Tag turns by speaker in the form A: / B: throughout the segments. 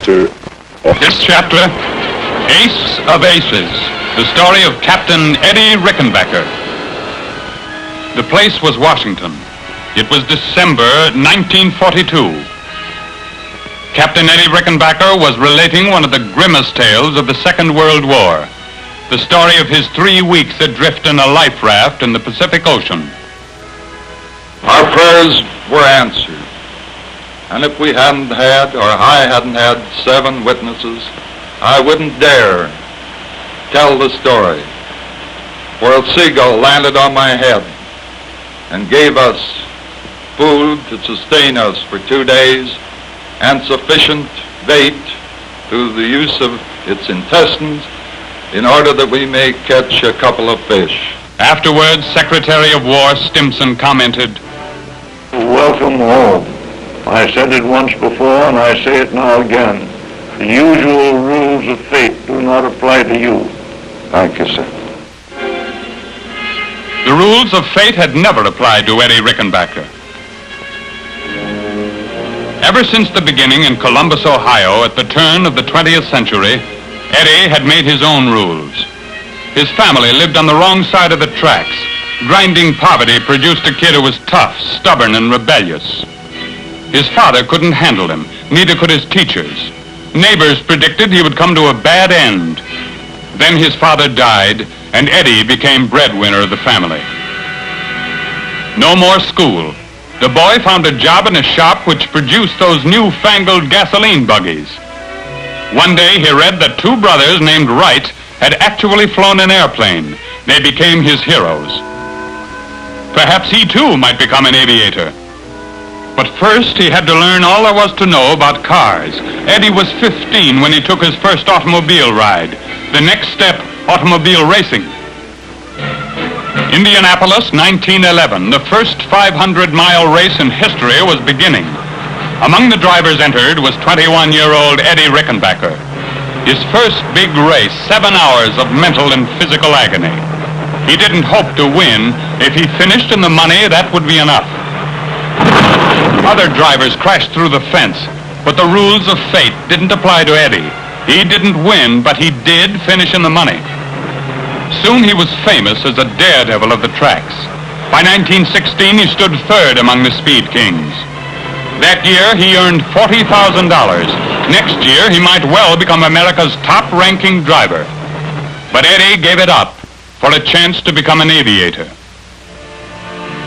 A: This chapter, Ace of Aces, the story of Captain Eddie Rickenbacker. The place was Washington. It was December 1942. Captain Eddie Rickenbacker was relating one of the grimmest tales of the Second World War, the story of his 3 weeks adrift in a life raft in the Pacific Ocean.
B: Our prayers were answered. And if we hadn't had, or I hadn't had 7 witnesses, I wouldn't dare tell the story. For a seagull landed on my head and gave us food to sustain us for 2 days and sufficient bait through the use of its intestines in order that we may catch a couple of fish.
A: Afterwards, Secretary of War Stimson commented,
C: "Welcome home. I said it once before, and I say it now again. The usual rules of fate do not apply to you."
B: Thank you, sir.
A: The rules of fate had never applied to Eddie Rickenbacker. Ever since the beginning in Columbus, Ohio, at the turn of the 20th century, Eddie had made his own rules. His family lived on the wrong side of the tracks. Grinding poverty produced a kid who was tough, stubborn, and rebellious. His father couldn't handle him, neither could his teachers. Neighbors predicted he would come to a bad end. Then his father died, and Eddie became breadwinner of the family. No more school. The boy found a job in a shop which produced those newfangled gasoline buggies. One day he read that 2 brothers named Wright had actually flown an airplane. They became his heroes. Perhaps he too might become an aviator. But first he had to learn all there was to know about cars. Eddie was 15 when he took his first automobile ride. The next step, automobile racing. Indianapolis, 1911, the first 500-mile race in history was beginning. Among the drivers entered was 21-year-old Eddie Rickenbacker. His first big race, 7 hours of mental and physical agony. He didn't hope to win. If he finished in the money, that would be enough. Other drivers crashed through the fence, but the rules of fate didn't apply to Eddie. He didn't win, but he did finish in the money. Soon he was famous as a daredevil of the tracks. By 1916, he stood 3rd among the Speed Kings. That year, he earned $40,000. Next year, he might well become America's top-ranking driver. But Eddie gave it up for a chance to become an aviator.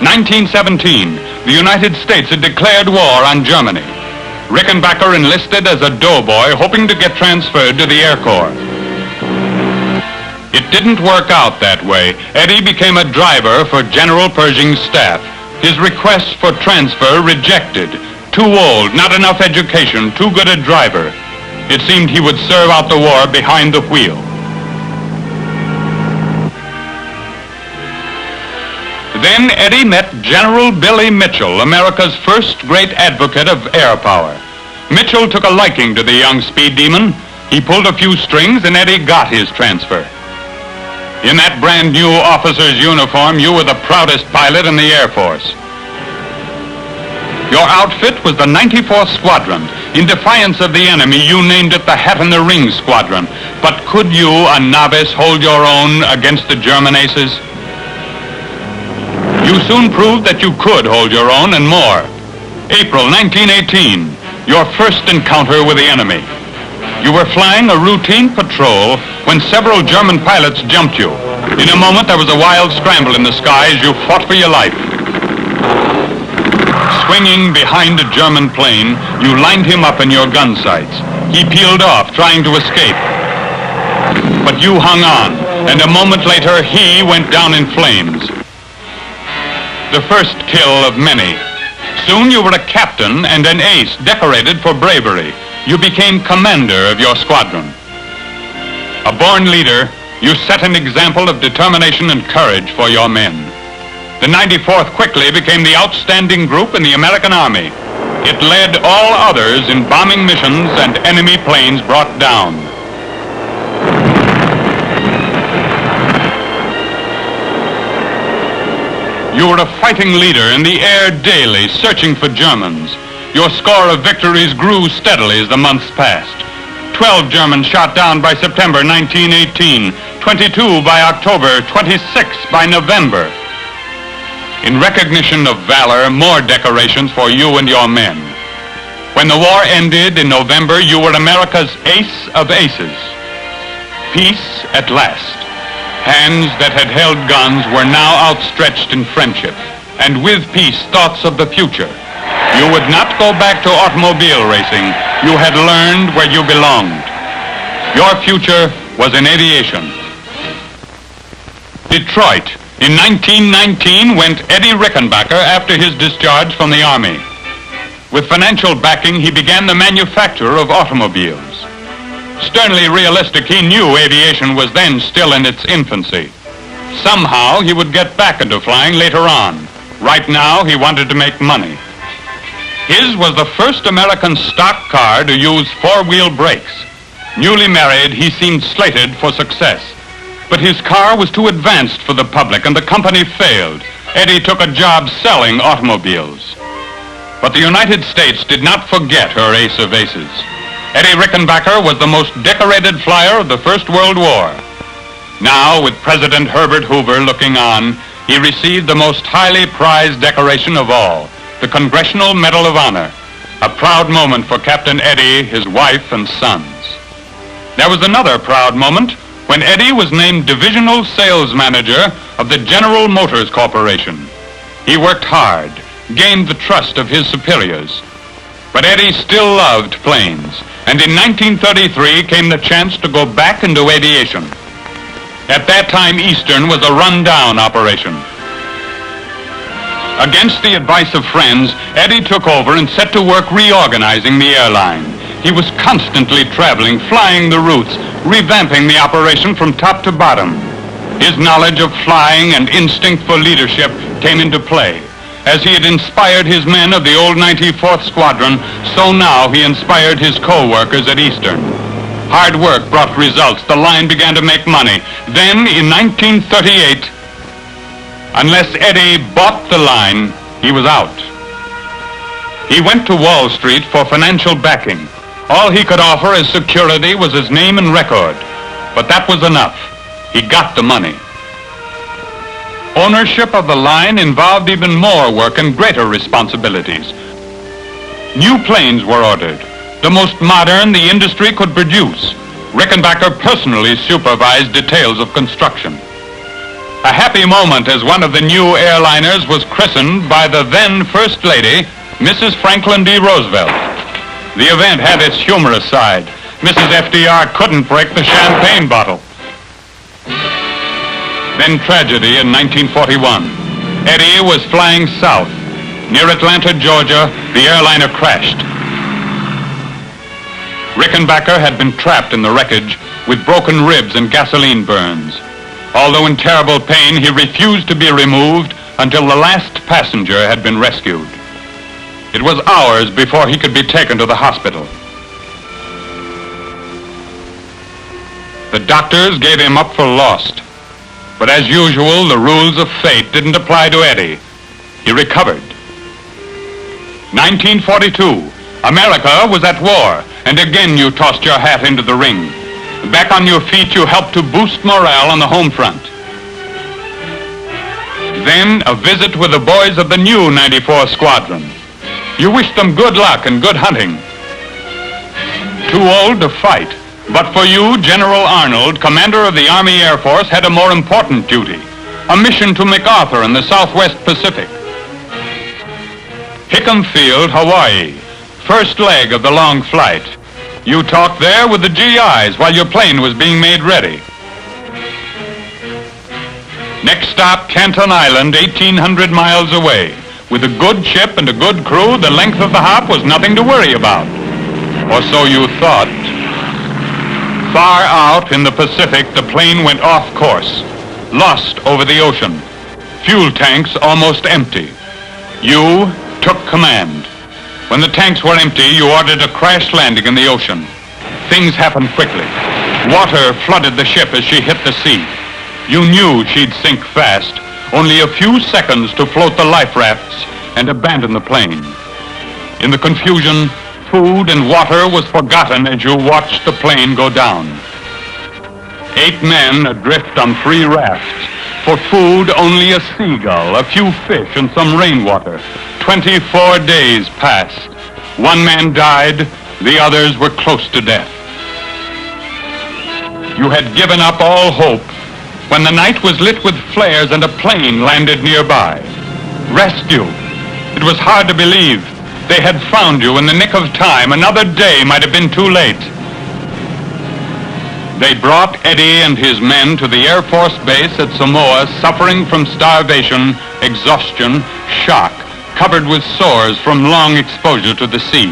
A: 1917, the United States had declared war on Germany. Rickenbacker enlisted as a doughboy, hoping to get transferred to the Air Corps. It didn't work out that way. Eddie became a driver for General Pershing's staff. His request for transfer rejected. Too old, not enough education, too good a driver. It seemed he would serve out the war behind the wheel. Then Eddie met General Billy Mitchell, America's first great advocate of air power. Mitchell took a liking to the young speed demon. He pulled a few strings and Eddie got his transfer. In that brand new officer's uniform, you were the proudest pilot in the Air Force. Your outfit was the 94th Squadron. In defiance of the enemy, you named it the Hat in the Ring Squadron. But could you, a novice, hold your own against the German aces? You soon proved that you could hold your own and more. April 1918, your first encounter with the enemy. You were flying a routine patrol when several German pilots jumped you. In a moment, there was a wild scramble in the skies. You fought for your life. Swinging behind a German plane, you lined him up in your gun sights. He peeled off, trying to escape. But you hung on, and a moment later, he went down in flames. The first kill of many. Soon you were a captain and an ace, decorated for bravery. You became commander of your squadron. A born leader, you set an example of determination and courage for your men. The 94th quickly became the outstanding group in the American Army. It led all others in bombing missions and enemy planes brought down. You were a fighting leader in the air daily, searching for Germans. Your score of victories grew steadily as the months passed. 12 Germans shot down by September 1918, 22 by October, 26 by November. In recognition of valor, more decorations for you and your men. When the war ended in November, you were America's ace of aces. Peace at last. Hands that had held guns were now outstretched in friendship, and with peace, thoughts of the future. You would not go back to automobile racing. You had learned where you belonged. Your future was in aviation. Detroit. In 1919 went Eddie Rickenbacker after his discharge from the Army. With financial backing, he began the manufacture of automobiles. Sternly realistic, he knew aviation was then still in its infancy. Somehow, he would get back into flying later on. Right now, he wanted to make money. His was the first American stock car to use four-wheel brakes. Newly married, he seemed slated for success. But his car was too advanced for the public, and the company failed. Eddie took a job selling automobiles. But the United States did not forget her ace of aces. Eddie Rickenbacker was the most decorated flyer of the First World War. Now, with President Herbert Hoover looking on, he received the most highly prized decoration of all, the Congressional Medal of Honor, a proud moment for Captain Eddie, his wife, and sons. There was another proud moment when Eddie was named Divisional Sales Manager of the General Motors Corporation. He worked hard, gained the trust of his superiors. But Eddie still loved planes, and in 1933 came the chance to go back into aviation. At that time, Eastern was a run-down operation. Against the advice of friends, Eddie took over and set to work reorganizing the airline. He was constantly traveling, flying the routes, revamping the operation from top to bottom. His knowledge of flying and instinct for leadership came into play. As he had inspired his men of the old 94th Squadron, so now he inspired his co-workers at Eastern. Hard work brought results. The line began to make money. Then, in 1938, unless Eddie bought the line, he was out. He went to Wall Street for financial backing. All he could offer as security was his name and record. But that was enough. He got the money. Ownership of the line involved even more work and greater responsibilities. New planes were ordered, the most modern the industry could produce. Rickenbacker personally supervised details of construction. A happy moment as one of the new airliners was christened by the then First Lady, Mrs. Franklin D. Roosevelt. The event had its humorous side. Mrs. FDR couldn't break the champagne bottle. Then tragedy in 1941. Eddie was flying south. Near Atlanta, Georgia, the airliner crashed. Rickenbacker had been trapped in the wreckage with broken ribs and gasoline burns. Although in terrible pain, he refused to be removed until the last passenger had been rescued. It was hours before he could be taken to the hospital. The doctors gave him up for lost. But as usual, the rules of fate didn't apply to Eddie. He recovered. 1942, America was at war, and again you tossed your hat into the ring. Back on your feet, you helped to boost morale on the home front. Then a visit with the boys of the new 94th Squadron. You wished them good luck and good hunting. Too old to fight. But for you, General Arnold, commander of the Army Air Force, had a more important duty, a mission to MacArthur in the Southwest Pacific. Hickam Field, Hawaii, first leg of the long flight. You talked there with the GIs while your plane was being made ready. Next stop, Canton Island, 1,800 miles away. With a good ship and a good crew, the length of the hop was nothing to worry about. Or so you thought. Far out in the Pacific, the plane went off course, lost over the ocean. Fuel tanks almost empty. You took command. When the tanks were empty, you ordered a crash landing in the ocean. Things happened quickly. Water flooded the ship as she hit the sea. You knew she'd sink fast. Only a few seconds to float the life rafts and abandon the plane. In the confusion, food and water was forgotten as you watched the plane go down. 8 men adrift on 3 rafts. For food, only a seagull, a few fish, and some rainwater. 24 days passed. 1 man died. The others were close to death. You had given up all hope when the night was lit with flares and a plane landed nearby. Rescue. It was hard to believe. They had found you in the nick of time. Another day might have been too late. They brought Eddie and his men to the Air Force Base at Samoa, suffering from starvation, exhaustion, shock, covered with sores from long exposure to the sea,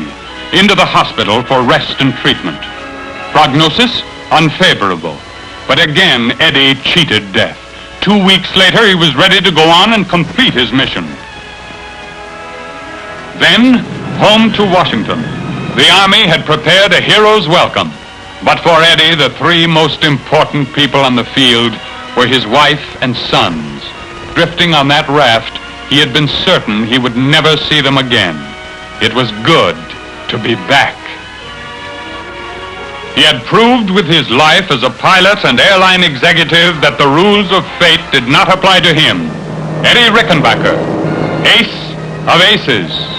A: into the hospital for rest and treatment. Prognosis? Unfavorable. But again, Eddie cheated death. 2 weeks later, he was ready to go on and complete his mission. Then, home to Washington. The Army had prepared a hero's welcome. But for Eddie, the 3 most important people on the field were his wife and sons. Drifting on that raft, he had been certain he would never see them again. It was good to be back. He had proved with his life as a pilot and airline executive that the rules of fate did not apply to him. Eddie Rickenbacker, ace of aces.